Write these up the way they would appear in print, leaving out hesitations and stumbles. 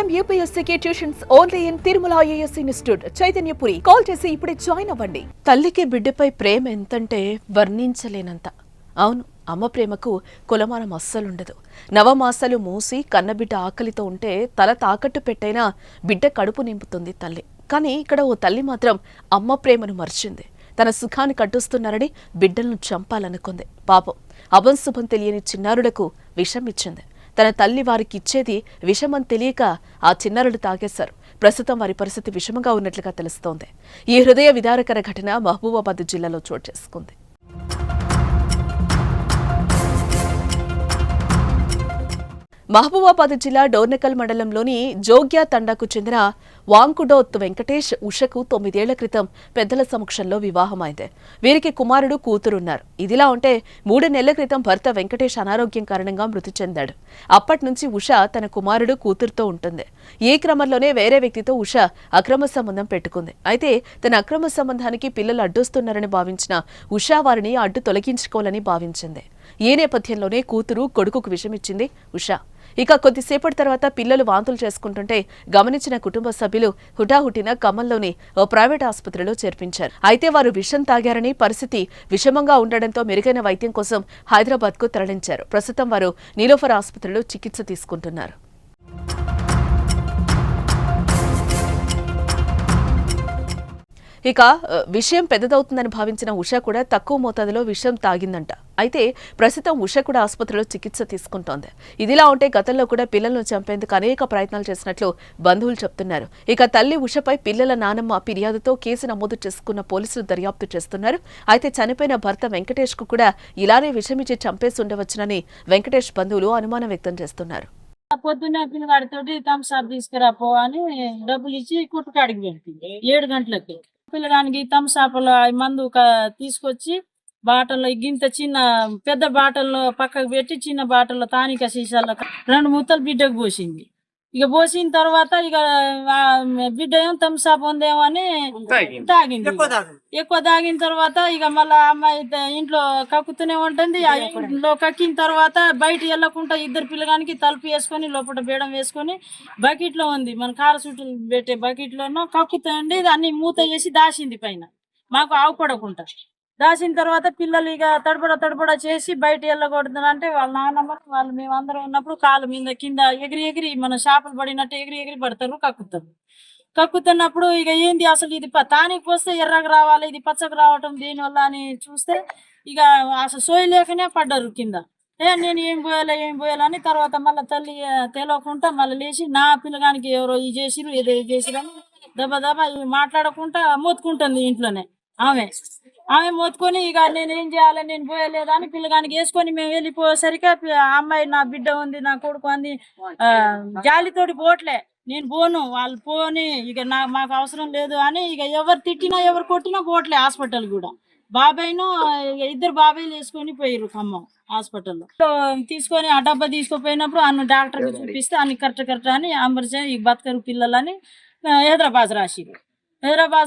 IIM UPSCకి tuitions only in Tirumala IAS institute Chaitanyapuri. Call చేసి ఇప్పుడే జాయిన్ అవ్వండి. తల్లికి బిడ్డపై ప్రేమ ఎంతంటే వర్ణించలేనంత. అవును, అమ్మ ప్రేమకు కులమానం అస్సలుండదు. నవమాసాలు మూసి కన్నబిడ్డ ఆకలితో ఉంటే తల తాకట్టు పెట్టైనా బిడ్డ కడుపు నింపుతుంది తల్లి. కానీ ఇక్కడ ఓ తల్లి మాత్రం అమ్మ ప్రేమను మర్చింది. తన సుఖాన్ని కట్టుస్తున్నారని బిడ్డలను చంపాలనుకుంది. పాపం అభంశుభం తెలియని చిన్నారులకు విషం ఇచ్చింది. తన తల్లి వారికి ఇచ్చేది విషమని తెలియక ఆ చిన్నారులు తాగేశారు. ప్రస్తుతం వారి పరిస్థితి విషమంగా ఉన్నట్లుగా తెలుస్తోంది. ఈ హృదయ విదారకర ఘటన మహబూబాబాద్ జిల్లాలో చోటు చేసుకుంది. మహబూబాబాద్ జిల్లా డోర్నకల్ మండలంలోని జోగ్యా తండాకు చెందిన వాంకుడోత్ వెంకటేష్ ఉషకు 9 ఏళ్ల క్రితం పెద్దల సమక్షంలో వివాహమైంది. వీరికి కుమారుడు కూతురున్నారు. ఇదిలా ఉంటే 3 నెలల క్రితం భర్త వెంకటేష్ అనారోగ్యం కారణంగా మృతి చెందాడు. అప్పటి నుంచి ఉష తన కుమారుడు కూతురుతో ఉంటుంది. ఈ క్రమంలోనే వేరే వ్యక్తితో ఉష అక్రమ సంబంధం పెట్టుకుంది. అయితే తన అక్రమ సంబంధానికి పిల్లలు అడ్డొస్తున్నారని భావించిన ఉష వారిని అడ్డు తొలగించుకోవాలని భావించింది. ఈ నేపథ్యంలోనే కూతురు కొడుకుకు విషమిచ్చింది ఉష. ఇక కొద్దిసేపటి తర్వాత పిల్లలు వాంతులు చేసుకుంటుంటే గమనించిన కుటుంబ సభ్యులు హుటాహుటిన ఖమ్మంలోని ఓ ప్రైవేట్ ఆసుపత్రిలో చేర్పించారు. అయితే వారు విషం తాగారని, పరిస్థితి విషమంగా ఉండడంతో మెరుగైన వైద్యం కోసం హైదరాబాద్కు తరలించారు. ప్రస్తుతం వారు నీలోఫర్ ఆసుపత్రిలో చికిత్స తీసుకుంటున్నారు. ఇక విషయం పెద్దదవుతుందని భావించిన ఉష కూడా తక్కువ మోతాదులో విషం తాగిందంట. అయితే ప్రస్తుతం ఉష కూడా ఆసుపత్రిలో చికిత్స తీసుకుంటోంది. ఇదిలా ఉంటే గతంలో కూడా పిల్లలను చంపేందుకు అనేక ప్రయత్నాలు చేసినట్లు బంధువులు చెప్తున్నారు. ఇక తల్లి ఉషపై పిల్లల నానమ్మ ఫిర్యాదుతో కేసు నమోదు చేసుకున్న పోలీసులు దర్యాప్తు చేస్తున్నారు. అయితే చనిపోయిన భర్త వెంకటేష్ కు కూడా ఇలానే విషమిచ్చి చంపేసి ఉండవచ్చునని వెంకటేష్ బంధువులు అనుమానం వ్యక్తం చేస్తున్నారు. పొద్దున్న పిల్లగాడితోటి థమ్స్అప్ తీసుకురాపో అని డబ్బులు ఇచ్చి కుట్టుకాడికి పెడుతుంది 7 గంటలకి. పిల్లగానికి థమ్స్అప్లో మందు తీసుకొచ్చి బాటల్లో గింత చిన్న పెద్ద బాటల్లో పక్కకు పెట్టి చిన్న బాటల్లో తానిక సీసాల్లో 2 ముద్దలు బిడ్డకు పోసింది. ఇక పోసిన తర్వాత ఇక బిడ్డ ఏం థమ్స్అప్ ఉందేమో అని తాగింది. ఎక్కువ తాగిన తర్వాత ఇక మళ్ళా అమ్మాయి ఇంట్లో కక్కుతూనే ఉంటుంది. ఆ ఇంట్లో కక్కిన తర్వాత బయట వెళ్ళకుండా 2 పిల్లగానికి తలుపు వేసుకొని లోపల బేడం వేసుకొని బకెట్ లో ఉంది, మన కార చుట్టూ పెట్టే బకెట్ లోనో కక్కుతుంది. అన్ని మూత వేసి దాసింది పైన, మాకు ఆవుపడకుండా దాచిన తర్వాత పిల్లలు ఇక తడబడ చేసి బయట వెళ్ళకూడదు అంటే వాళ్ళ నాన్నమ్మ వాళ్ళు మేమందరం ఉన్నప్పుడు కాళ్ళ మీద కింద ఎగిరి మన చేపలు పడినట్టు ఎగిరి పడతారు, కక్కుతున్నప్పుడు ఇక ఏంది అసలు ఇది తానికి వస్తే ఎర్రగా రావాలి, ఇది పచ్చగా రావటం దేనివల్ల అని చూస్తే ఇక అసలు సోయి లేకనే పడ్డారు కింద. నేను ఏం పోయాలని తర్వాత మళ్ళీ తల్లి తెలియకుండా మళ్ళీ లేచి నా పిల్లగానికి ఎవరో ఇది చేసిరు ఏదో చేసిరని దెబ్బ మాట్లాడకుండా మోతుకుంటుంది ఇంట్లోనే. ఆమె మోతుకొని ఇక నేనేం చేయాలి, నేను పోయలేదా అని పిల్లగానికి వేసుకొని మేము వెళ్ళిపోయేసరికి అమ్మాయి నా బిడ్డ ఉంది, నా కొడుకు అంది, జాలితోటి పోట్లే, నేను పోను, వాళ్ళు పోని ఇక మాకు అవసరం లేదు అని ఇక ఎవరు తిట్టినా ఎవరు కొట్టినా పోట్లే. హాస్పిటల్ కూడా బాబాయ్ను 2 బాబాయ్లు వేసుకొని పోయారు ఖమ్మం హాస్పిటల్లో. తీసుకొని ఆ డబ్బా తీసుకుపోయినప్పుడు అన్న డాక్టర్కి చూపిస్తే అన్ని కరెక్ట్ అని అమర్చే ఈ బతకరు పిల్లలని హైదరాబాద్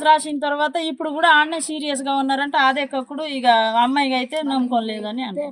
రాసిన తర్వాత ఇప్పుడు కూడా ఆడనే సీరియస్ గా ఉన్నారంటే అదే కక్కుడు. ఇక అమ్మాయికి అయితే నమ్మకం లేదని అంటే